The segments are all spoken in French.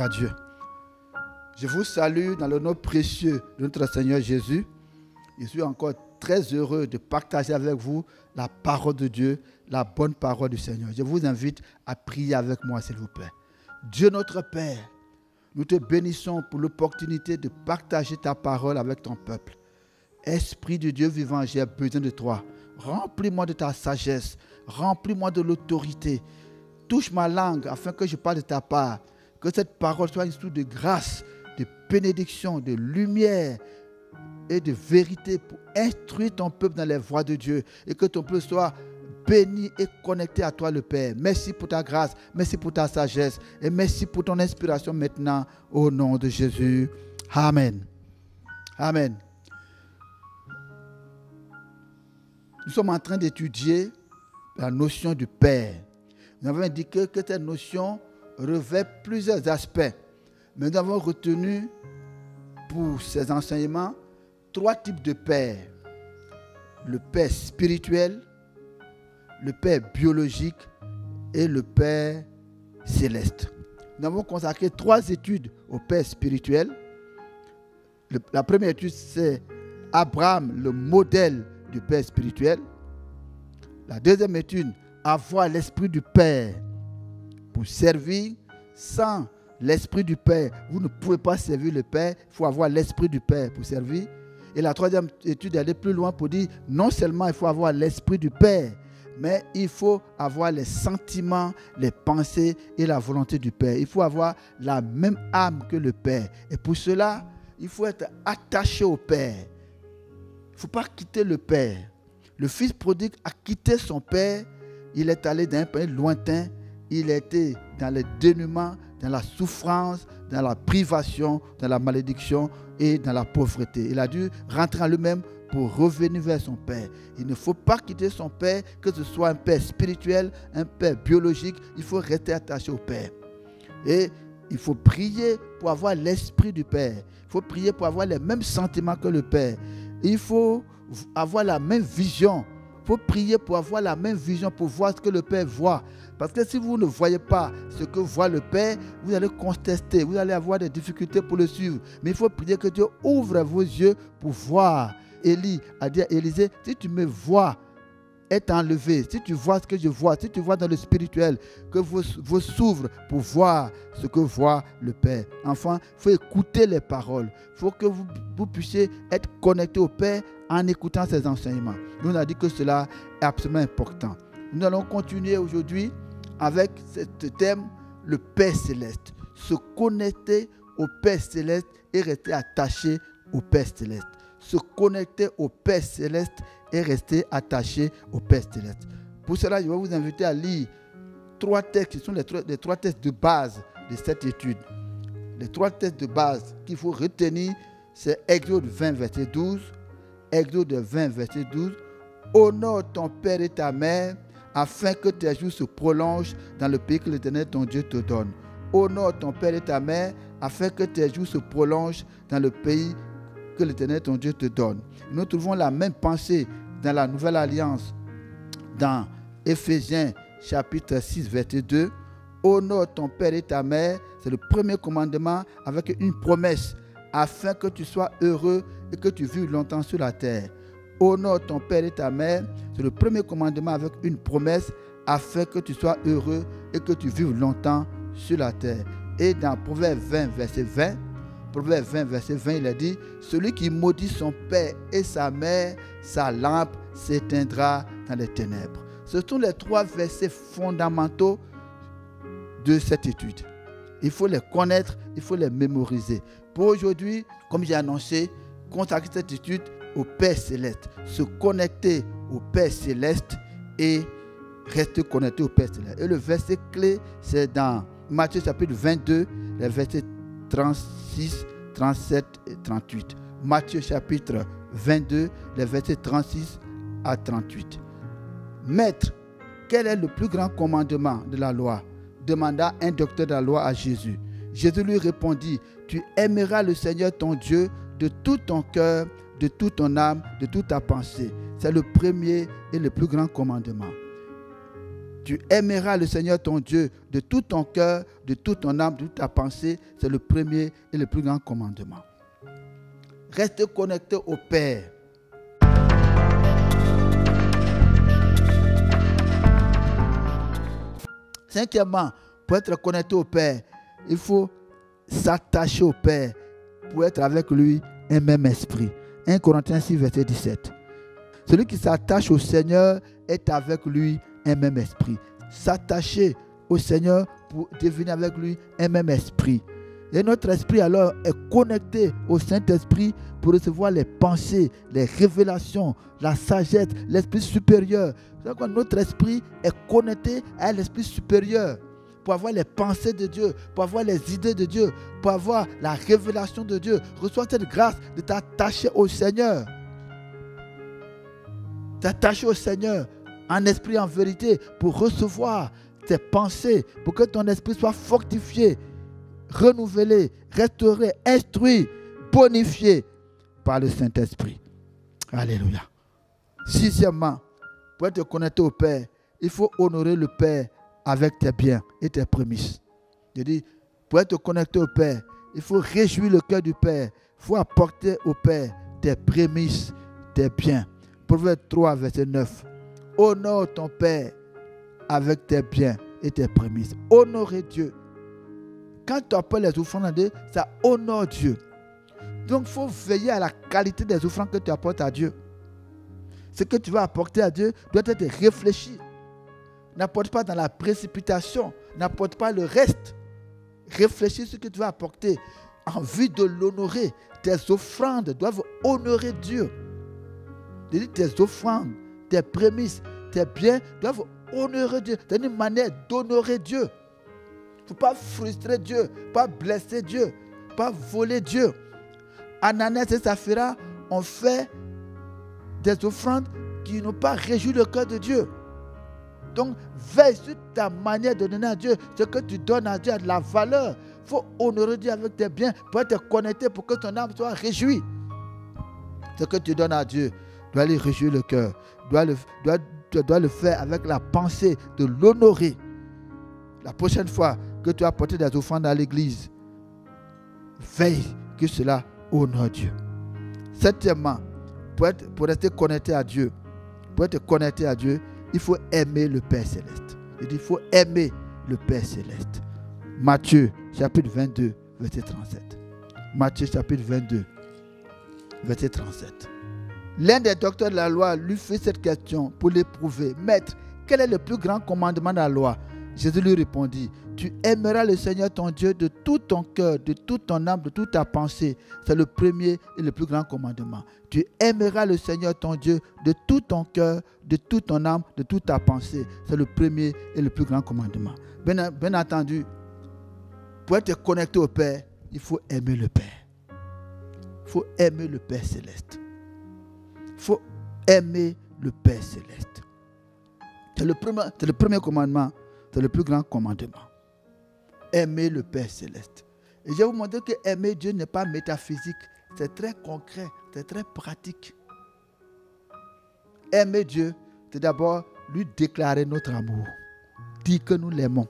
Gloire à Dieu. Je vous salue dans le nom précieux de notre Seigneur Jésus. Je suis encore très heureux de partager avec vous la parole de Dieu, la bonne parole du Seigneur. Je vous invite à prier avec moi, s'il vous plaît. Dieu notre Père, nous te bénissons pour l'opportunité de partager ta parole avec ton peuple. Esprit de Dieu vivant, j'ai besoin de toi. Remplis-moi de ta sagesse, remplis-moi de l'autorité. Touche ma langue afin que je parle de ta part. Que cette parole soit une source de grâce, de bénédiction, de lumière et de vérité pour instruire ton peuple dans les voies de Dieu et que ton peuple soit béni et connecté à toi le Père. Merci pour ta grâce, merci pour ta sagesse et merci pour ton inspiration maintenant au nom de Jésus. Amen. Amen. Nous sommes en train d'étudier la notion du Père. Nous avons indiqué que cette notion revêt plusieurs aspects. Mais nous avons retenu pour ces enseignements 3 types de Père. Le Père spirituel, le Père biologique et le Père céleste. Nous avons consacré 3 études au Père spirituel. La première étude, c'est Abraham, le modèle du Père spirituel. La deuxième étude, avoir l'esprit du Père pour servir. Sans l'esprit du Père, vous ne pouvez pas servir le Père. Il faut avoir l'esprit du Père pour servir. Et la troisième étude, aller plus loin pour dire, non seulement il faut avoir l'esprit du Père, mais il faut avoir les sentiments, les pensées et la volonté du Père. Il faut avoir la même âme que le Père. Et pour cela, il faut être attaché au Père. Il ne faut pas quitter le Père. Le fils prodigue a quitté son Père. Il est allé dans un pays lointain. Il était dans le dénuement, dans la souffrance, dans la privation, dans la malédiction et dans la pauvreté. Il a dû rentrer en lui-même pour revenir vers son Père. Il ne faut pas quitter son Père, que ce soit un Père spirituel, un Père biologique. Il faut rester attaché au Père. Et il faut prier pour avoir l'esprit du Père. Il faut prier pour avoir les mêmes sentiments que le Père. Il faut avoir la même vision. Il faut prier pour avoir la même vision, pour voir ce que le Père voit. Parce que si vous ne voyez pas ce que voit le Père, vous allez contester, vous allez avoir des difficultés pour le suivre. Mais il faut prier que Dieu ouvre vos yeux pour voir. Élie a dit à Élisée, si tu me vois être enlevé, si tu vois ce que je vois, si tu vois dans le spirituel, que vos s'ouvrent pour voir ce que voit le Père. Enfin, il faut écouter les paroles. Il faut que vous puissiez être connecté au Père en écoutant ses enseignements. Nous, on a dit que cela est absolument important. Nous allons continuer aujourd'hui avec ce thème, le Père céleste. Se connecter au Père céleste et rester attaché au Père céleste. Se connecter au Père céleste et rester attaché au Père céleste. Pour cela, je vais vous inviter à lire 3 textes, qui sont les 3 textes de base de cette étude. Les 3 textes de base qu'il faut retenir, c'est Exode 20, verset 12, Exode 20, verset 12. Honore ton père et ta mère, afin que tes jours se prolongent dans le pays que l'Éternel ton Dieu te donne. Honore ton père et ta mère, afin que tes jours se prolongent dans le pays que l'Éternel ton Dieu te donne. Nous trouvons la même pensée dans la Nouvelle Alliance, dans Éphésiens chapitre 6, verset 2. Honore ton père et ta mère, c'est le premier commandement avec une promesse, afin que tu sois heureux et que tu vives longtemps sur la terre. Honore ton père et ta mère, c'est le premier commandement avec une promesse, afin que tu sois heureux et que tu vives longtemps sur la terre. Et dans Proverbe 20, verset 20, Proverbe 20, verset 20, il a dit, celui qui maudit son père et sa mère, sa lampe s'éteindra dans les ténèbres. Ce sont les 3 versets fondamentaux de cette étude. Il faut les connaître, il faut les mémoriser. Pour aujourd'hui, comme j'ai annoncé, consacrer cette étude au Père céleste. Se connecter au Père céleste et rester connecté au Père céleste. Et le verset clé, c'est dans Matthieu chapitre 22, les versets 36, 37 et 38. Matthieu chapitre 22, les versets 36 à 38. Maître, quel est le plus grand commandement de la loi? Demanda un docteur de la loi à Jésus. Jésus lui répondit, tu aimeras le Seigneur ton Dieu de tout ton cœur, de toute ton âme, de toute ta pensée. C'est le premier et le plus grand commandement. Tu aimeras le Seigneur ton Dieu de tout ton cœur, de toute ton âme, de toute ta pensée. C'est le premier et le plus grand commandement. Reste connecté au Père. Cinquièmement, pour être connecté au Père, il faut s'attacher au Père pour être avec lui un même esprit. 1 Corinthiens 6, verset 17. Celui qui s'attache au Seigneur est avec lui un même esprit. S'attacher au Seigneur pour devenir avec lui un même esprit. Et notre esprit alors est connecté au Saint-Esprit pour recevoir les pensées, les révélations, la sagesse, l'esprit supérieur. C'est que notre esprit est connecté à l'esprit supérieur pour avoir les pensées de Dieu, pour avoir les idées de Dieu, pour avoir la révélation de Dieu. Reçois cette grâce de t'attacher au Seigneur. T'attacher au Seigneur en esprit, en vérité, pour recevoir tes pensées, pour que ton esprit soit fortifié, renouvelé, restauré, instruit, bonifié par le Saint-Esprit. Alléluia. Sixièmement, pour être connecté au Père, il faut honorer le Père avec tes biens et tes prémices. Je dis, pour être connecté au Père, il faut réjouir le cœur du Père. Il faut apporter au Père tes prémices, tes biens. Proverbe 3, verset 9. Honore ton Père avec tes biens et tes prémices. Honorer Dieu. Quand tu appelles les offrandes à Dieu, ça honore Dieu. Donc, il faut veiller à la qualité des offrandes que tu apportes à Dieu. Ce que tu vas apporter à Dieu doit être réfléchi. N'apporte pas dans la précipitation. N'apporte pas le reste. Réfléchis ce que tu vas apporter en vue de l'honorer. Tes offrandes doivent honorer Dieu. Je dis, tes offrandes, tes prémices, tes biens doivent honorer Dieu. C'est une manière d'honorer Dieu. Il ne faut pas frustrer Dieu, pas blesser Dieu, pas voler Dieu. Ananias et Saphira ont fait des offrandes qui n'ont pas réjoui le cœur de Dieu. Donc, veille sur ta manière de donner à Dieu. Ce que tu donnes à Dieu a de la valeur. Il faut honorer Dieu avec tes biens pour être connecté, pour que ton âme soit réjouie. Ce que tu donnes à Dieu doit lui réjouir le cœur. Tu dois le faire avec la pensée de l'honorer. La prochaine fois que tu as porté des offrandes à l'église, veille que cela honore Dieu. Septièmement, pour rester connecté à Dieu, il faut aimer le Père Céleste. Il faut aimer le Père Céleste. Matthieu, chapitre 22, verset 37. Matthieu, chapitre 22, verset 37. L'un des docteurs de la loi lui fait cette question pour l'éprouver. Maître, quel est le plus grand commandement de la loi? Jésus lui répondit, tu aimeras le Seigneur ton Dieu de tout ton cœur, de toute ton âme, de toute ta pensée. C'est le premier et le plus grand commandement. Tu aimeras le Seigneur ton Dieu de tout ton cœur, de toute ton âme, de toute ta pensée. C'est le premier et le plus grand commandement. Bien entendu, pour être connecté au Père, il faut aimer le Père. Il faut aimer le Père Céleste. Il faut aimer le Père Céleste. C'est le premier commandement. C'est le plus grand commandement. Aimer le Père Céleste. Et je vais vous montrer que aimer Dieu n'est pas métaphysique. C'est très concret, c'est très pratique. Aimer Dieu, c'est d'abord lui déclarer notre amour. Dire que nous l'aimons.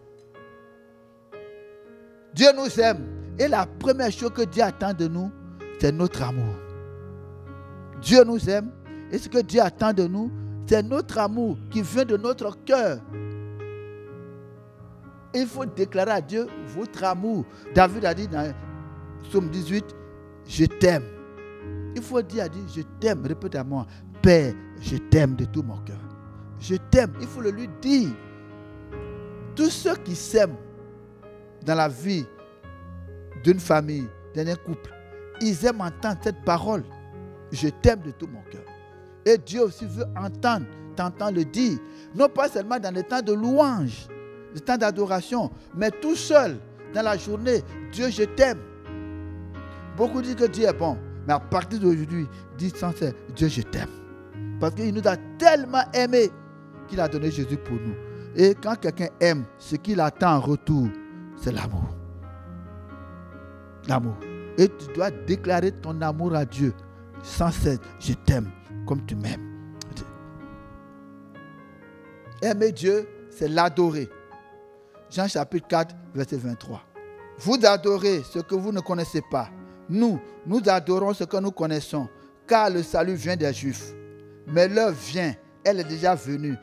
Dieu nous aime. Et la première chose que Dieu attend de nous, c'est notre amour. Dieu nous aime. Et ce que Dieu attend de nous, c'est notre amour qui vient de notre cœur. Il faut déclarer à Dieu votre amour. David a dit dans Psaume 18, je t'aime. Il faut dire à Dieu, je t'aime. Répète à moi, Père, je t'aime de tout mon cœur. Je t'aime. Il faut le lui dire. Tous ceux qui s'aiment dans la vie d'une famille, d'un couple, ils aiment entendre cette parole. Je t'aime de tout mon cœur. Et Dieu aussi veut t'entendre le dire. Non pas seulement dans les temps de louange, le temps d'adoration, mais tout seul dans la journée, Dieu, je t'aime. Beaucoup disent que Dieu est bon, mais à partir d'aujourd'hui, disent sans cesse, Dieu, je t'aime. Parce qu'il nous a tellement aimés qu'il a donné Jésus pour nous. Et quand quelqu'un aime, ce qu'il attend en retour, c'est l'amour. L'amour. Et tu dois déclarer ton amour à Dieu sans cesse, je t'aime comme tu m'aimes. Aimer Dieu, c'est l'adorer. Jean chapitre 4, verset 23. Vous adorez ce que vous ne connaissez pas. Nous adorons ce que nous connaissons, car le salut vient des Juifs. Mais l'heure vient, elle est déjà venue,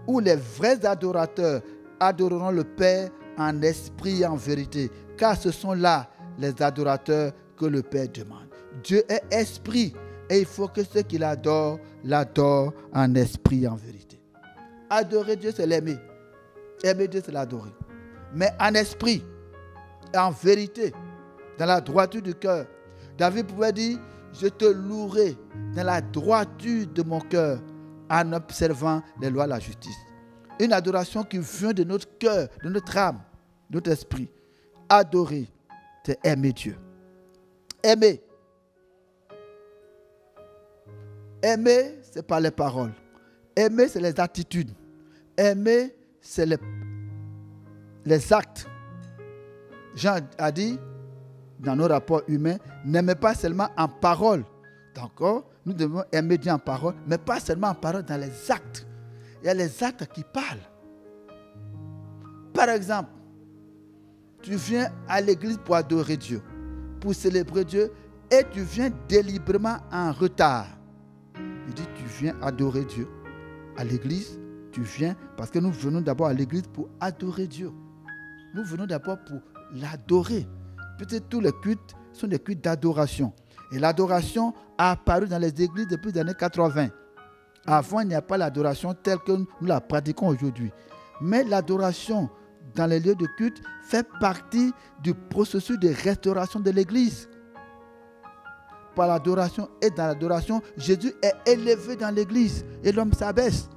où les vrais adorateurs adoreront le Père en esprit et en vérité, car ce sont là les adorateurs que le Père demande. Dieu est esprit et il faut que ceux qui l'adorent en esprit et en vérité. Adorer Dieu, c'est l'aimer. Aimer Dieu, c'est l'adorer. Mais en esprit et en vérité, dans la droiture du cœur. David pouvait dire, je te louerai dans la droiture de mon cœur en observant les lois de la justice. Une adoration qui vient de notre cœur, de notre âme, de notre esprit. Adorer, c'est aimer Dieu. Aimer. Aimer, c'est par les paroles. Aimer, c'est les attitudes. Aimer, c'est les actes. Jean a dit, dans nos rapports humains, n'aimez pas seulement en parole. D'accord? Nous devons aimer Dieu en parole, mais pas seulement en parole, dans les actes. Il y a les actes qui parlent. Par exemple, tu viens à l'église pour adorer Dieu, pour célébrer Dieu, et tu viens délibérément en retard. Il dit, tu viens adorer Dieu. À l'église, tu viens, parce que nous venons d'abord à l'église pour adorer Dieu. Nous venons d'abord pour l'adorer. Peut-être tous les cultes sont des cultes d'adoration. Et l'adoration a apparu dans les églises depuis les années 80. Avant, il n'y a pas l'adoration telle que nous la pratiquons aujourd'hui. Mais l'adoration dans les lieux de culte fait partie du processus de restauration de l'église. Par l'adoration et dans l'adoration, Jésus est élevé dans l'église et l'homme s'abaisse.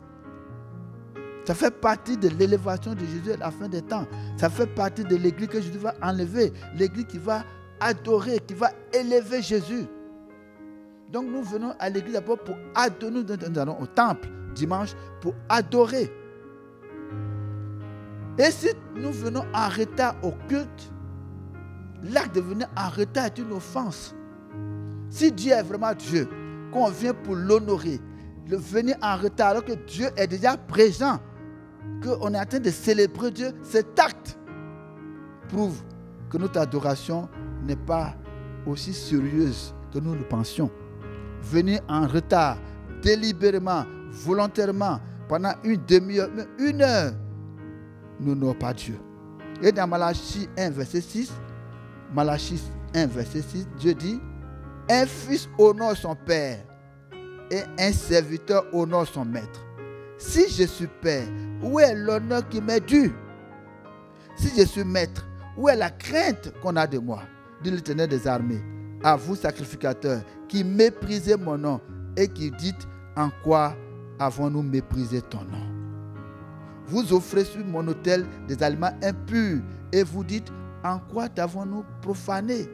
Ça fait partie de l'élévation de Jésus à la fin des temps. Ça fait partie de l'église que Jésus va enlever. L'église qui va adorer, qui va élever Jésus. Donc nous venons à l'église d'abord pour adorer. Nous allons au temple dimanche pour adorer. Et si nous venons en retard au culte, l'acte de venir en retard est une offense. Si Dieu est vraiment Dieu, qu'on vient pour l'honorer, le venir en retard alors que Dieu est déjà présent, qu'on est en train de célébrer Dieu, cet acte prouve que notre adoration n'est pas aussi sérieuse que nous le pensions. Venir en retard, délibérément, volontairement, pendant une demi-heure, même une heure, nous n'honorons pas Dieu. Et dans Malachie 1, verset 6, Dieu dit, un fils honore son père et un serviteur honore son maître. Si je suis père, où est l'honneur qui m'est dû? Si je suis maître, où est la crainte qu'on a de moi? Dit l'Éternel des armées. À vous, sacrificateurs, qui méprisez mon nom et qui dites, en quoi avons-nous méprisé ton nom? Vous offrez sur mon autel des aliments impurs et vous dites, en quoi t'avons-nous profané?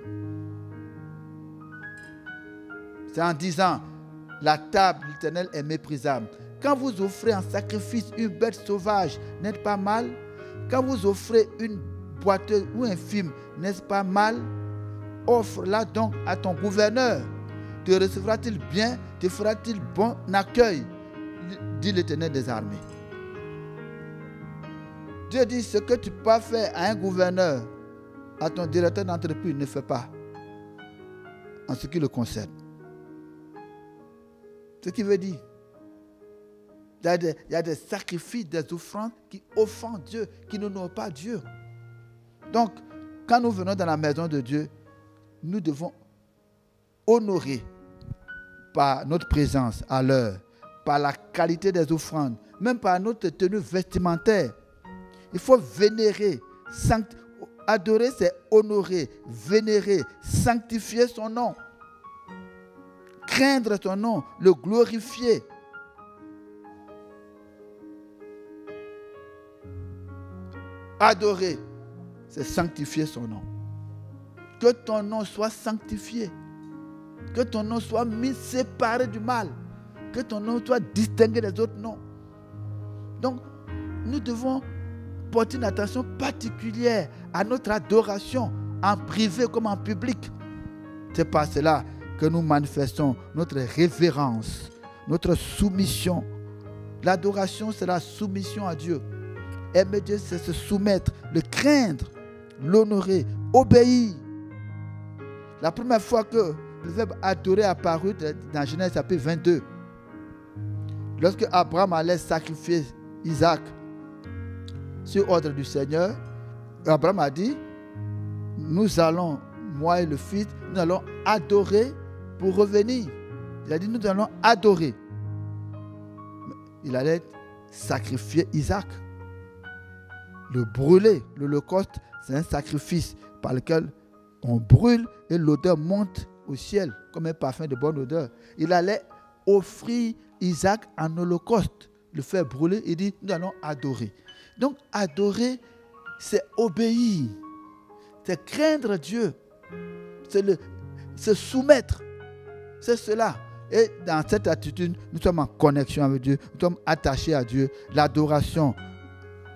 C'est en disant, la table de l'Éternel est méprisable. Quand vous offrez en sacrifice une bête sauvage, n'est-ce pas mal? Quand vous offrez une boiteuse ou un film, n'est-ce pas mal? Offre-la donc à ton gouverneur. Te recevra-t-il bien? Te fera-t-il bon accueil? Dit l'Éternel des armées. Dieu dit, ce que tu peux faire à un gouverneur, à ton directeur d'entreprise, ne fais pas en ce qui le concerne. Ce qui veut dire, il y a des sacrifices, des offrandes qui offendent Dieu, qui n'honorent pas Dieu. Donc, quand nous venons dans la maison de Dieu, nous devons honorer par notre présence à l'heure, par la qualité des offrandes, même par notre tenue vestimentaire. Il faut vénérer, adorer, c'est honorer, vénérer, sanctifier son nom. Craindre son nom, le glorifier. Adorer, c'est sanctifier son nom. Que ton nom soit sanctifié. Que ton nom soit mis séparé du mal. Que ton nom soit distingué des autres noms. Donc, nous devons porter une attention particulière à notre adoration, en privé comme en public. C'est par cela que nous manifestons notre révérence, notre soumission. L'adoration, c'est la soumission à Dieu. Aimer Dieu, c'est se soumettre, le craindre, l'honorer, obéir. La première fois que le verbe adorer est apparu dans Genèse chapitre 22, lorsque Abraham allait sacrifier Isaac sur ordre du Seigneur, Abraham a dit, nous allons, moi et le fils, nous allons adorer pour revenir. Il a dit, nous allons adorer. Il allait sacrifier Isaac. Le brûler, l'holocauste, c'est un sacrifice par lequel on brûle et l'odeur monte au ciel comme un parfum de bonne odeur. Il allait offrir Isaac en holocauste, le faire brûler. Il dit, nous allons adorer. Donc, adorer, c'est obéir, c'est craindre Dieu, c'est se soumettre. C'est cela. Et dans cette attitude, nous sommes en connexion avec Dieu, nous sommes attachés à Dieu. L'adoration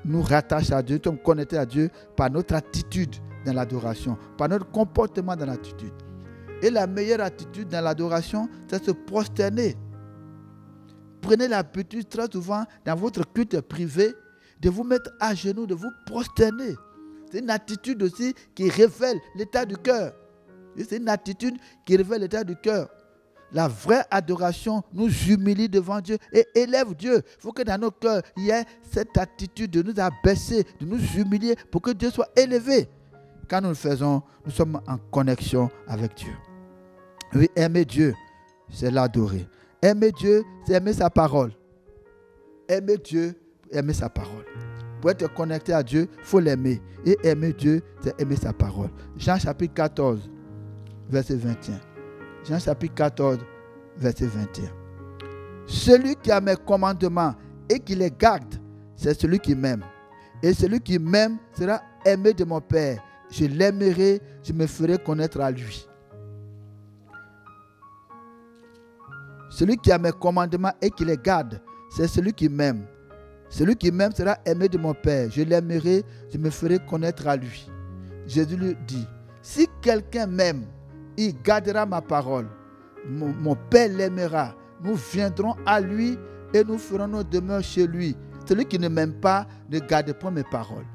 nous rattache à Dieu, nous sommes connectés à Dieu par notre attitude dans l'adoration, par notre comportement dans l'attitude. Et la meilleure attitude dans l'adoration, c'est se prosterner. Prenez l'habitude très souvent dans votre culte privé de vous mettre à genoux, de vous prosterner. C'est une attitude aussi qui révèle l'état du cœur. C'est une attitude qui révèle l'état du cœur. La vraie adoration nous humilie devant Dieu et élève Dieu. Il faut que dans nos cœurs, il y ait cette attitude de nous abaisser, de nous humilier pour que Dieu soit élevé. Quand nous le faisons, nous sommes en connexion avec Dieu. Oui, aimer Dieu, c'est l'adorer. Aimer Dieu, c'est aimer sa parole. Aimer Dieu, aimer sa parole. Pour être connecté à Dieu, il faut l'aimer. Et aimer Dieu, c'est aimer sa parole. Jean chapitre 14, verset 21. Jean chapitre 14, verset 21. Celui qui a mes commandements et qui les garde, c'est celui qui m'aime. Et celui qui m'aime sera aimé de mon Père. Je l'aimerai, je me ferai connaître à lui. Celui qui a mes commandements et qui les garde, c'est celui qui m'aime. Celui qui m'aime sera aimé de mon Père. Je l'aimerai, je me ferai connaître à lui. Jésus lui dit, si quelqu'un m'aime, il gardera ma parole. Mon Père l'aimera. Nous viendrons à lui et nous ferons nos demeures chez lui. Celui qui ne m'aime pas ne garde pas mes paroles.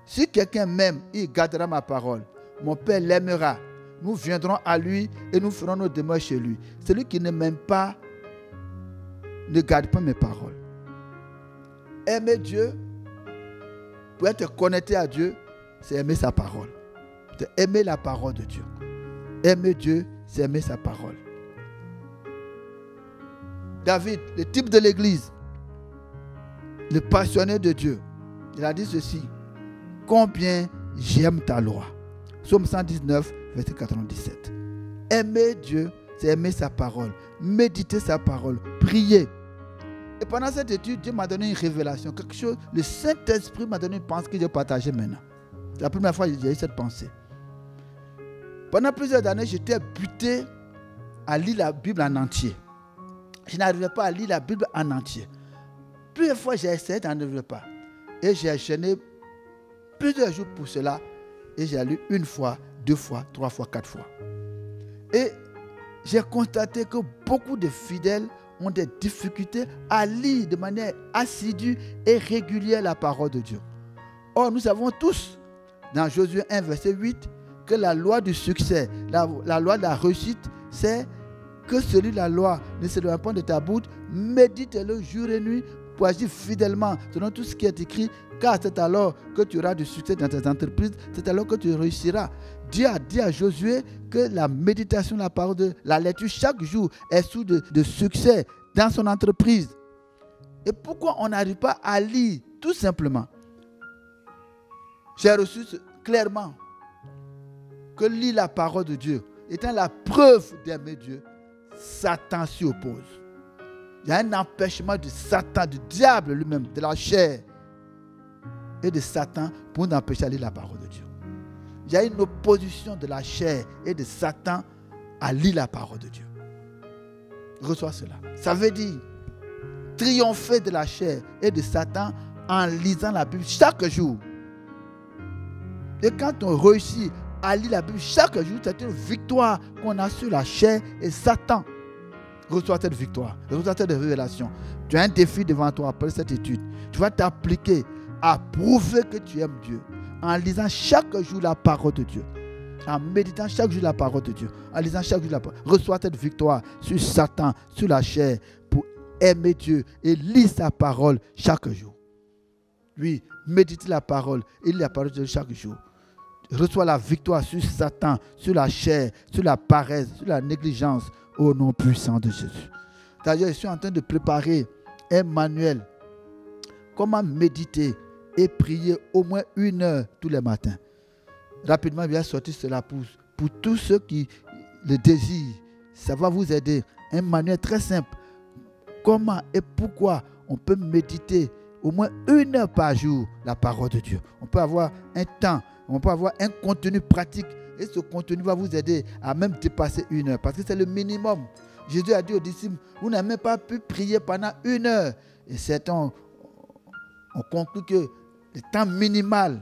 Si quelqu'un m'aime, il gardera ma parole. Mon Père l'aimera. Nous viendrons à lui et nous ferons nos demeures chez lui. Celui qui ne m'aime pas ne garde pas mes paroles. Aimer Dieu, pour être connecté à Dieu, c'est aimer sa parole. C'est aimer la parole de Dieu. Aimer Dieu, c'est aimer sa parole. David, le type de l'église, le passionné de Dieu, il a dit ceci: combien j'aime ta loi. Psaume 119, verset 97. Aimer Dieu, c'est aimer sa parole, méditer sa parole, prier. Et pendant cette étude, Dieu m'a donné une révélation, quelque chose, le Saint-Esprit m'a donné une pensée que je partageais maintenant. C'est la première fois que j'ai eu cette pensée. Pendant plusieurs années, j'étais buté à lire la Bible en entier. Je n'arrivais pas à lire la Bible en entier. Plusieurs fois, j'ai essayé, je n'arrivais pas. Et j'ai enchaîné plusieurs jours pour cela. Et j'ai lu une fois, 2 fois, 3 fois, 4 fois. Et j'ai constaté que beaucoup de fidèles ont des difficultés à lire de manière assidue et régulière la parole de Dieu. Or, nous savons tous, dans Josué 1, verset 8, que la loi du succès, la loi de la réussite, c'est que celui de la loi ne se loin pas de ta bouche, médite-le jour et nuit pour agir fidèlement selon tout ce qui est écrit, car c'est alors que tu auras du succès dans tes entreprises, c'est alors que tu réussiras. Dieu a dit à Josué que la méditation, la parole de la lecture chaque jour est source de succès dans son entreprise. Et pourquoi on n'arrive pas à lire? Tout simplement, j'ai reçu clairement que lire la parole de Dieu étant la preuve d'aimer Dieu, Satan s'y oppose. Il y a un empêchement de Satan, du diable lui-même, de la chair et de Satan pour nous empêcher de lire la parole de Dieu. Il y a une opposition de la chair et de Satan à lire la parole de Dieu. Reçois cela. Ça veut dire triompher de la chair et de Satan en lisant la Bible chaque jour. Et quand on réussit à lire la Bible chaque jour, c'est une victoire qu'on a sur la chair et Satan. Reçois cette victoire, reçois cette révélation. Tu as un défi devant toi après cette étude. Tu vas t'appliquer à prouver que tu aimes Dieu en lisant chaque jour la parole de Dieu. En méditant chaque jour la parole de Dieu. En lisant chaque jour la parole. Reçois cette victoire sur Satan, sur la chair, pour aimer Dieu et lire sa parole chaque jour. Oui, médite la parole et lis la parole de Dieu chaque jour. Reçois la victoire sur Satan, sur la chair, sur la paresse, sur la négligence, au nom puissant de Jésus. D'ailleurs, je suis en train de préparer un manuel. Comment méditer et prier au moins 1 heure tous les matins. Rapidement, il va sortir cela pour tous ceux qui le désirent. Ça va vous aider. Un manuel très simple. Comment et pourquoi on peut méditer au moins 1 heure par jour la parole de Dieu. On peut avoir un temps, on peut avoir un contenu pratique et ce contenu va vous aider à même dépasser 1 heure parce que c'est le minimum. Jésus a dit aux disciples, vous n'avez même pas pu prier pendant 1 heure. Et certains on conclut que le temps minimal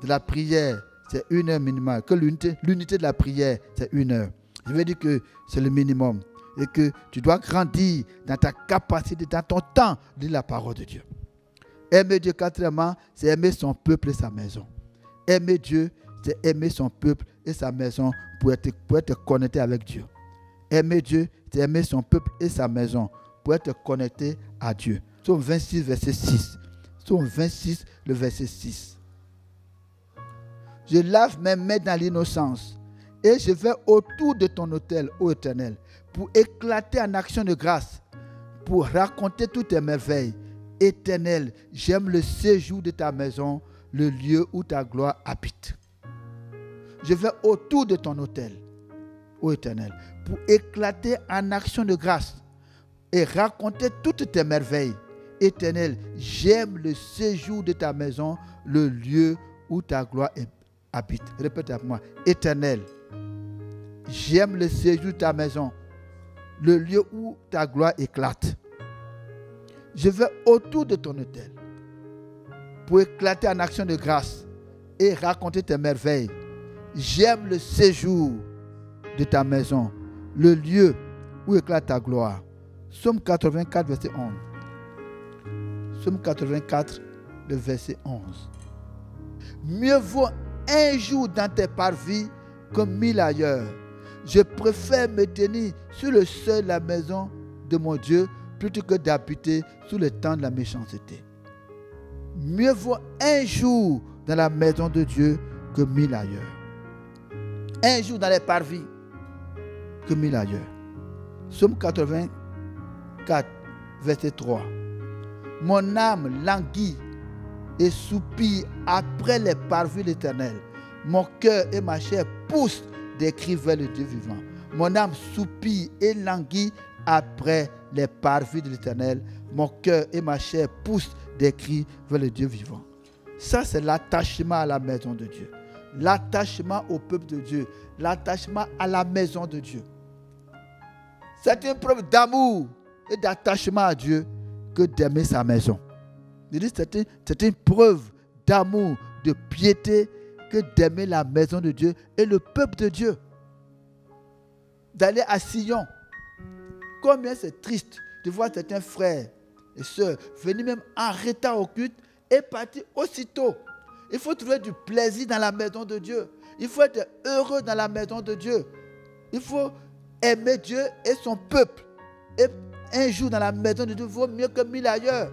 de la prière, c'est 1 heure minimale. Que l'unité de la prière, c'est 1 heure. Je veux dire que c'est le minimum. Et que tu dois grandir dans ta capacité, dans ton temps de lire la parole de Dieu. Aimer Dieu, quatrièmement, c'est aimer son peuple et sa maison. Aimer Dieu, c'est aimer son peuple et sa maison pour être connecté avec Dieu. Aimer Dieu, c'est aimer son peuple et sa maison pour être connecté à Dieu. Psaume 26, verset 6. Psaume 26, le verset 6. Je lave mes mains dans l'innocence et je vais autour de ton autel, ô Éternel, pour éclater en action de grâce, pour raconter toutes tes merveilles. Éternel, j'aime le séjour de ta maison, le lieu où ta gloire habite. Je vais autour de ton autel, ô Éternel, pour éclater en action de grâce et raconter toutes tes merveilles. Éternel, j'aime le séjour de ta maison, le lieu où ta gloire habite. Répète avec moi. Éternel, j'aime le séjour de ta maison, le lieu où ta gloire éclate. Je vais autour de ton autel pour éclater en action de grâce et raconter tes merveilles. J'aime le séjour de ta maison, le lieu où éclate ta gloire. Psaume 84, verset 11. Psaume 84, le verset 11. Mieux vaut un jour dans tes parvis que 1000 ailleurs. Je préfère me tenir sur le seuil de la maison de mon Dieu plutôt que d'habiter sous le temps de la méchanceté. Mieux vaut un jour dans la maison de Dieu que 1000 ailleurs. Un jour dans les parvis que 1000 ailleurs. Psaume 84, verset 3. Mon âme languit et soupire après les parvis de l'Éternel. Mon cœur et ma chair poussent des cris vers le Dieu vivant. Mon âme soupire et languit après les parvis de l'Éternel. Mon cœur et ma chair poussent des cris vers le Dieu vivant. Ça, c'est l'attachement à la maison de Dieu. L'attachement au peuple de Dieu. L'attachement à la maison de Dieu. C'est une preuve d'amour et d'attachement à Dieu que d'aimer sa maison. C'est une preuve d'amour, de piété que d'aimer la maison de Dieu et le peuple de Dieu. D'aller à Sion. Combien c'est triste de voir certains frères et sœurs venir même en retard au culte et partir aussitôt. Il faut trouver du plaisir dans la maison de Dieu. Il faut être heureux dans la maison de Dieu. Il faut aimer Dieu et son peuple. Et un jour dans la maison de Dieu vaut mieux que 1000 ailleurs.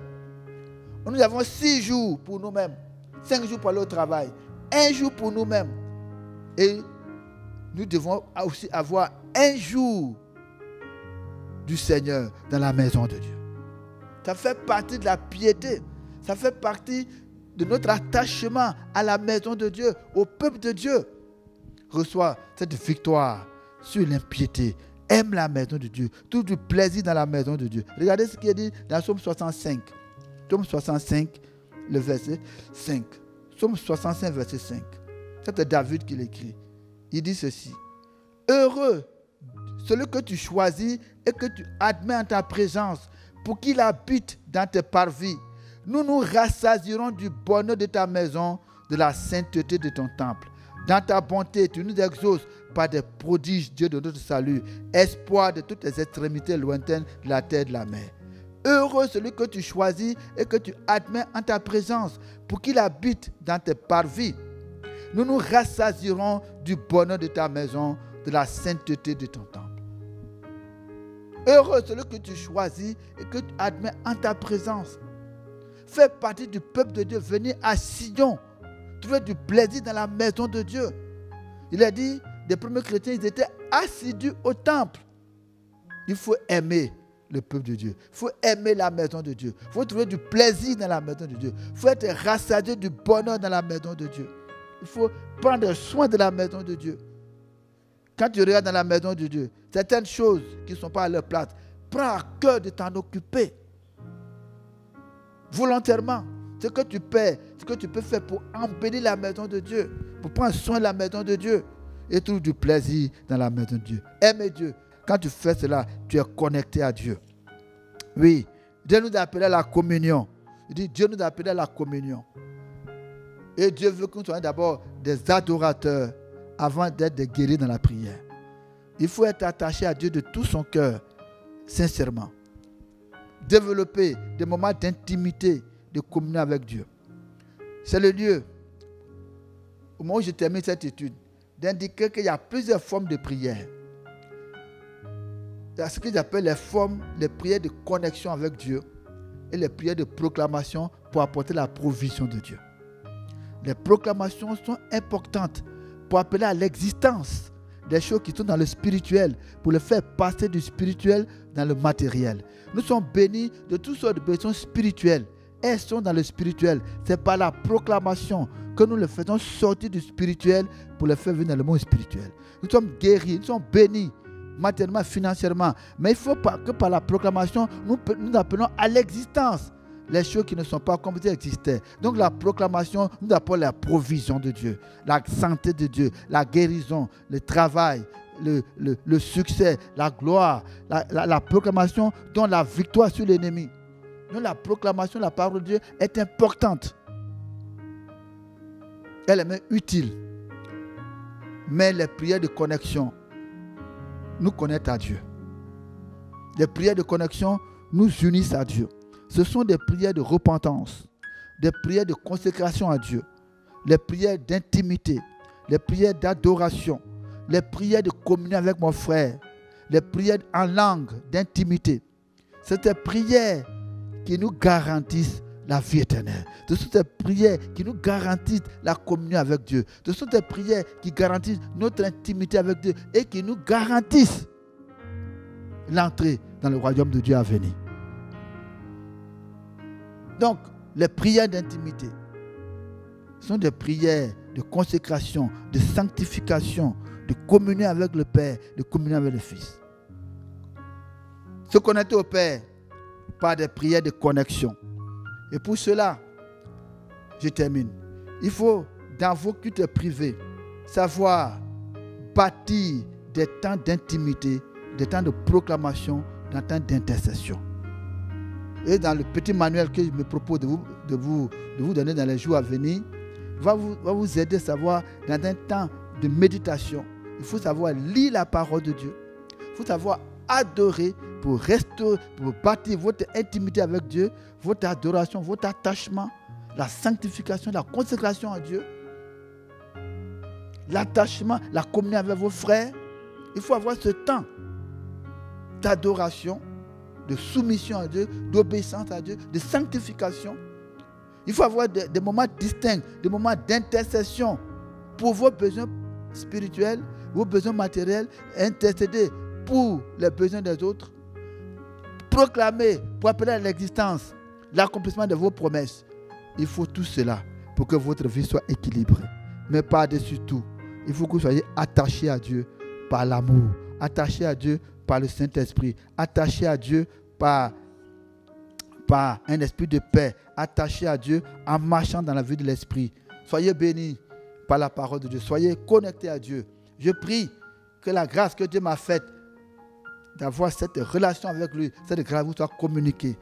Nous avons 6 jours pour nous-mêmes. 5 jours pour aller au travail. 1 jour pour nous-mêmes. Et nous devons aussi avoir 1 jour du Seigneur dans la maison de Dieu. Ça fait partie de la piété. Ça fait partie de notre attachement à la maison de Dieu, au peuple de Dieu. Reçois cette victoire sur l'impiété. Aime la maison de Dieu. Tout du plaisir dans la maison de Dieu. Regardez ce qui est dit dans Psaume 65. Psaume 65, le verset 5. Psaume 65, verset 5. C'est David qui l'écrit. Il dit ceci. Heureux celui que tu choisis et que tu admets en ta présence pour qu'il habite dans tes parvis. Nous nous rassasierons du bonheur de ta maison, de la sainteté de ton temple. Dans ta bonté, tu nous exauces par des prodiges, Dieu de notre salut, espoir de toutes les extrémités lointaines de la terre et de la mer. Heureux celui que tu choisis et que tu admets en ta présence pour qu'il habite dans tes parvis. Nous nous rassasierons du bonheur de ta maison, de la sainteté de ton temple. Heureux celui que tu choisis et que tu admets en ta présence. Fais partie du peuple de Dieu. Venez à Sion. Trouver du plaisir dans la maison de Dieu. Il a dit, des premiers chrétiens, ils étaient assidus au temple. Il faut aimer le peuple de Dieu. Il faut aimer la maison de Dieu. Il faut trouver du plaisir dans la maison de Dieu. Il faut être rassasié du bonheur dans la maison de Dieu. Il faut prendre soin de la maison de Dieu. Quand tu regardes dans la maison de Dieu, certaines choses qui ne sont pas à leur place, prends à cœur de t'en occuper. Volontairement. Ce que tu paies, ce que tu peux faire pour embellir la maison de Dieu, pour prendre soin de la maison de Dieu et trouver du plaisir dans la maison de Dieu. Aime Dieu. Quand tu fais cela, tu es connecté à Dieu. Oui, Dieu nous a appelés à la communion. Il dit, Dieu nous a appelés à la communion. Et Dieu veut que nous soyons d'abord des adorateurs avant d'être des guerriers dans la prière. Il faut être attaché à Dieu de tout son cœur, sincèrement. Développer des moments d'intimité, de communion avec Dieu. C'est le lieu, au moment où je termine cette étude, d'indiquer qu'il y a plusieurs formes de prière. Il y a ce qu'ils appellent les formes, les prières de connexion avec Dieu et les prières de proclamation pour apporter la provision de Dieu. Les proclamations sont importantes pour appeler à l'existence des choses qui sont dans le spirituel, pour le faire passer du spirituel dans le matériel. Nous sommes bénis de toutes sortes de bénédictions spirituelles. Elles sont dans le spirituel. C'est par la proclamation que nous le faisons sortir du spirituel pour le faire venir dans le monde spirituel. Nous sommes guéris, nous sommes bénis matériellement, financièrement. Mais il faut pas que par la proclamation, nous appelons à l'existence les choses qui ne sont pas comme si elles existaient. Donc la proclamation nous apporte la provision de Dieu, la santé de Dieu, la guérison, le travail, le succès, la gloire, la proclamation donne la victoire sur l'ennemi. Donc la proclamation de la parole de Dieu est importante. Elle est même utile. Mais les prières de connexion nous connectent à Dieu. Les prières de connexion nous unissent à Dieu. Ce sont des prières de repentance, des prières de consécration à Dieu, les prières d'intimité, les prières d'adoration, les prières de communion avec mon frère, les prières en langue d'intimité. C'est des prières qui nous garantissent la vie éternelle. Ce sont des prières qui nous garantissent la communion avec Dieu. Ce sont des prières qui garantissent notre intimité avec Dieu et qui nous garantissent l'entrée dans le royaume de Dieu à venir. Donc, les prières d'intimité sont des prières de consécration, de sanctification, de communion avec le Père, de communion avec le Fils. Se connecter au Père par des prières de connexion. Et pour cela, je termine. Il faut, dans vos cultes privés, savoir bâtir des temps d'intimité, des temps de proclamation, des temps d'intercession. Et dans le petit manuel que je me propose de vous donner dans les jours à venir, va vous aider à savoir, dans un temps de méditation, il faut savoir lire la parole de Dieu. Il faut savoir adorer pour restaurer, pour bâtir votre intimité avec Dieu, votre adoration, votre attachement, la sanctification, la consécration à Dieu, l'attachement, la communion avec vos frères. Il faut avoir ce temps d'adoration, de soumission à Dieu, d'obéissance à Dieu, de sanctification. Il faut avoir des moments distincts, des moments d'intercession pour vos besoins spirituels, vos besoins matériels, intercéder pour les besoins des autres, proclamer pour appeler à l'existence l'accomplissement de vos promesses. Il faut tout cela pour que votre vie soit équilibrée. Mais par-dessus tout, il faut que vous soyez attachés à Dieu par l'amour, attachés à Dieu par le Saint-Esprit, attaché à Dieu par un esprit de paix, attaché à Dieu en marchant dans la vie de l'Esprit. Soyez bénis par la parole de Dieu, soyez connectés à Dieu. Je prie que la grâce que Dieu m'a faite d'avoir cette relation avec lui, cette grâce vous soit communiquée.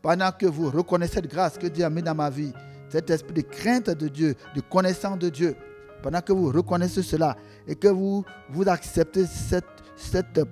Pendant que vous reconnaissez cette grâce que Dieu a mis dans ma vie, cet esprit de crainte de Dieu, de connaissance de Dieu, pendant que vous reconnaissez cela et que vous acceptez cette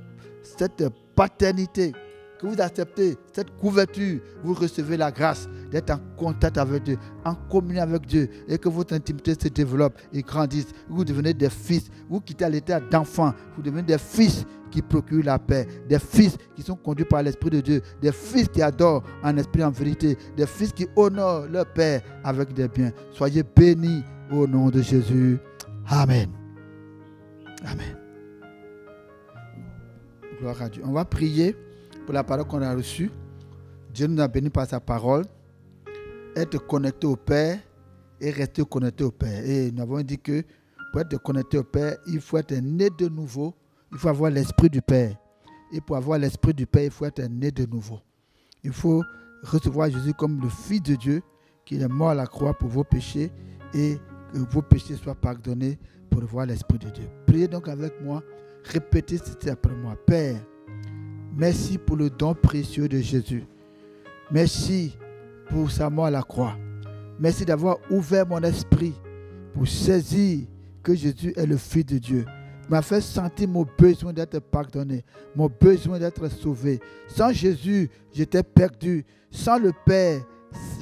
paternité que vous acceptez cette couverture, vous recevez la grâce d'être en contact avec Dieu, en communion avec Dieu, et que votre intimité se développe et grandisse. Vous devenez des fils, vous quittez l'état d'enfant, vous devenez des fils qui procurent la paix, des fils qui sont conduits par l'Esprit de Dieu, des fils qui adorent en esprit en vérité, des fils qui honorent leur Père avec des biens. Soyez bénis au nom de Jésus. Amen. Amen. Gloire à Dieu. On va prier pour la parole qu'on a reçue. Dieu nous a bénis par sa parole. Être connecté au Père et rester connecté au Père. Et nous avons dit que pour être connecté au Père, il faut être né de nouveau. Il faut avoir l'esprit du Père. Et pour avoir l'esprit du Père, il faut être né de nouveau. Il faut recevoir Jésus comme le Fils de Dieu, qui est mort à la croix pour vos péchés et que vos péchés soient pardonnés pour voir l'esprit de Dieu. Priez donc avec moi. Répétez ceci après moi. Père, merci pour le don précieux de Jésus. Merci pour sa mort à la croix. Merci d'avoir ouvert mon esprit pour saisir que Jésus est le Fils de Dieu. Il m'a fait sentir mon besoin d'être pardonné, mon besoin d'être sauvé. Sans Jésus, j'étais perdu. Sans le Père,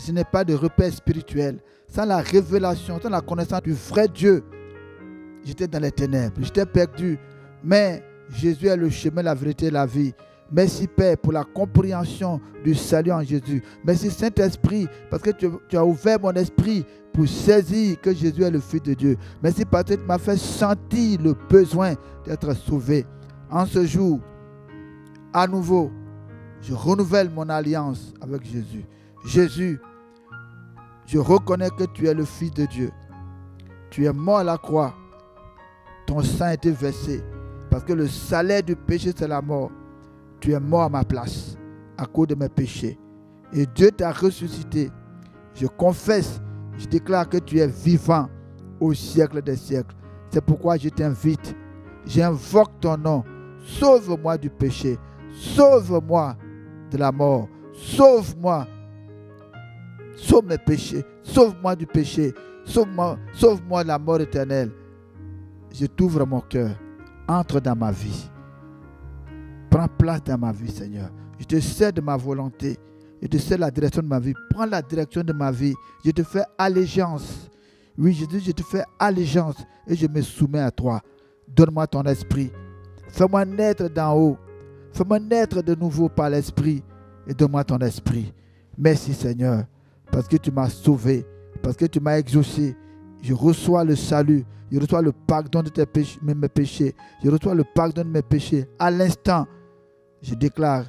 je n'ai pas de repère spirituel. Sans la révélation, sans la connaissance du vrai Dieu, j'étais dans les ténèbres, j'étais perdu. Mais Jésus est le chemin, la vérité et la vie. Merci Père pour la compréhension du salut en Jésus. Merci Saint-Esprit parce que tu as ouvert mon esprit pour saisir que Jésus est le Fils de Dieu. Merci parce que tu m'as fait sentir le besoin d'être sauvé. En ce jour, à nouveau, je renouvelle mon alliance avec Jésus. Jésus, je reconnais que tu es le Fils de Dieu. Tu es mort à la croix. Ton sang a été versé parce que le salaire du péché, c'est la mort. Tu es mort à ma place à cause de mes péchés. Et Dieu t'a ressuscité. Je confesse, je déclare que tu es vivant au siècle des siècles. C'est pourquoi je t'invite. J'invoque ton nom. Sauve-moi du péché. Sauve-moi de la mort. Sauve-moi. Sauve mes péchés. Sauve-moi du péché. Sauve-moi de la mort éternelle. Je t'ouvre mon cœur. Entre dans ma vie. Prends place dans ma vie, Seigneur. Je te cède ma volonté. Je te cède la direction de ma vie. Prends la direction de ma vie. Je te fais allégeance. Oui, Jésus, je te fais allégeance et je me soumets à toi. Donne-moi ton esprit. Fais-moi naître d'en haut. Fais-moi naître de nouveau par l'esprit et donne-moi ton esprit. Merci, Seigneur, parce que tu m'as sauvé, parce que tu m'as exaucé. Je reçois le salut. Je reçois le pardon de mes péchés. Je reçois le pardon de mes péchés. À l'instant, je déclare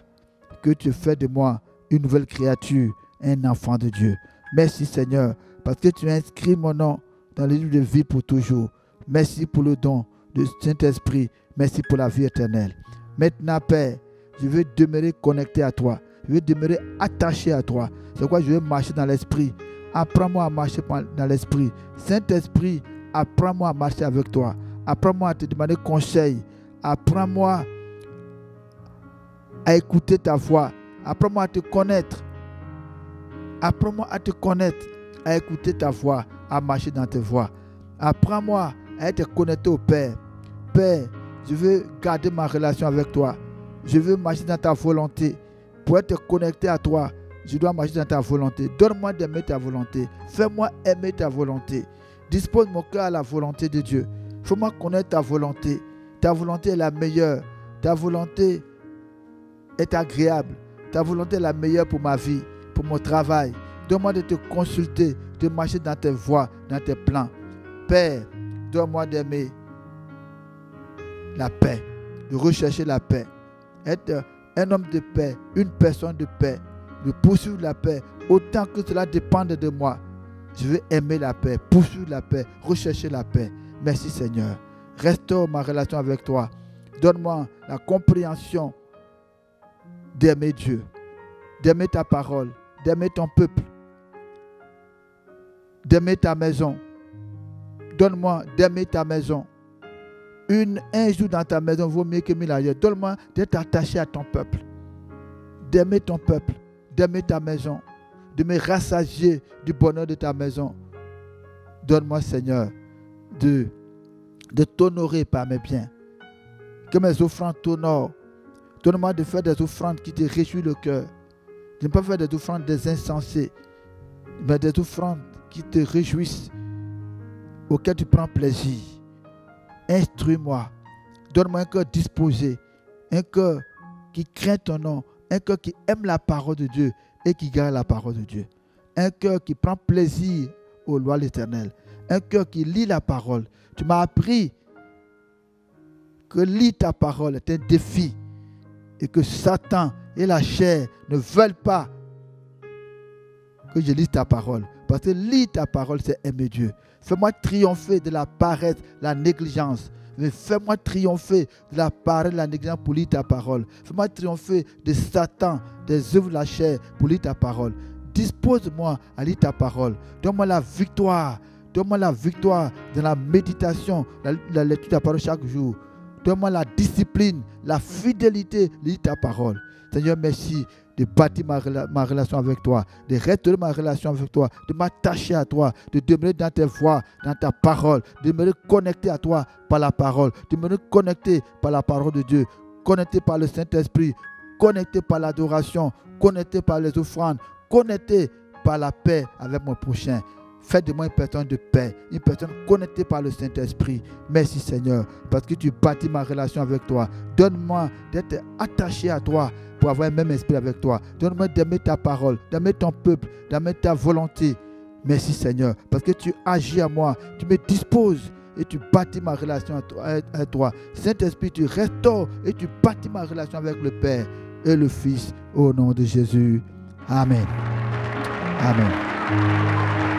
que tu fais de moi une nouvelle créature, un enfant de Dieu. Merci Seigneur, parce que tu as inscrit mon nom dans le livre de vie pour toujours. Merci pour le don du Saint-Esprit. Merci pour la vie éternelle. Maintenant, Père, je veux demeurer connecté à toi. Je veux demeurer attaché à toi. C'est pourquoi je veux marcher dans l'esprit. Apprends-moi à marcher dans l'esprit. Saint-Esprit, apprends-moi à marcher avec toi. Apprends-moi à te demander conseil. Apprends-moi à écouter ta voix. Apprends-moi à te connaître. Apprends-moi à te connaître, à écouter ta voix, à marcher dans tes voies. Apprends-moi à être connecté au Père. Père, je veux garder ma relation avec toi. Je veux marcher dans ta volonté. Pour être connecté à toi, je dois marcher dans ta volonté. Donne-moi d'aimer ta volonté. Fais-moi aimer ta volonté. Dispose mon cœur à la volonté de Dieu. Fais-moi connaître ta volonté. Ta volonté est la meilleure. Ta volonté est agréable. Ta volonté est la meilleure pour ma vie, pour mon travail. Donne-moi de te consulter, de marcher dans tes voies, dans tes plans. Père, donne-moi d'aimer la paix, de rechercher la paix. Être un homme de paix, une personne de paix, de poursuivre la paix, autant que cela dépende de moi. Je veux aimer la paix, poursuivre la paix, rechercher la paix. Merci Seigneur. Restaure ma relation avec toi. Donne-moi la compréhension d'aimer Dieu, d'aimer ta parole, d'aimer ton peuple, d'aimer ta maison. Donne-moi d'aimer ta maison. Un jour dans ta maison vaut mieux que 1000 ailleurs. Donne-moi d'être attaché à ton peuple, d'aimer ton peuple, d'aimer ta maison, de me rassasier du bonheur de ta maison. Donne-moi, Seigneur, de t'honorer par mes biens. Que mes offrandes t'honorent. Donne-moi de faire des offrandes qui te réjouissent le cœur. De ne pas faire des offrandes des insensés, mais des offrandes qui te réjouissent, auxquelles tu prends plaisir. Instruis-moi. Donne-moi un cœur disposé, un cœur qui craint ton nom, un cœur qui aime la parole de Dieu et qui garde la parole de Dieu. Un cœur qui prend plaisir aux lois de l'Éternel. Un cœur qui lit la parole. Tu m'as appris que lire ta parole est un défi et que Satan et la chair ne veulent pas que je lise ta parole. Parce que lire ta parole, c'est aimer Dieu. Fais-moi triompher de la paresse, la négligence. Mais fais-moi triompher de la paresse, la négligence pour lire ta parole. Fais-moi triompher de Satan, des œuvres de la chair pour lire ta parole. Dispose-moi à lire ta parole. Donne-moi la victoire. Donne-moi la victoire dans la méditation, la lecture de ta parole chaque jour. Donne-moi la discipline, la fidélité, lire ta parole. Seigneur, merci de bâtir ma relation avec toi, de restaurer ma relation avec toi, de m'attacher à toi, de demeurer dans tes voies, dans ta parole, de me reconnecter à toi par la parole, de me reconnecter par la parole de Dieu, connecté par le Saint-Esprit, connecté par l'adoration, connecté par les offrandes, connecté par la paix avec mon prochain. Fais de moi une personne de paix, une personne connectée par le Saint-Esprit. Merci Seigneur, parce que tu bâtis ma relation avec toi. Donne-moi d'être attaché à toi pour avoir un même esprit avec toi. Donne-moi d'aimer ta parole, d'aimer ton peuple, d'aimer ta volonté. Merci Seigneur, parce que tu agis à moi, tu me disposes et tu bâtis ma relation à toi. Saint-Esprit, tu restaures et tu bâtis ma relation avec le Père et le Fils au nom de Jésus. Amen. Amen.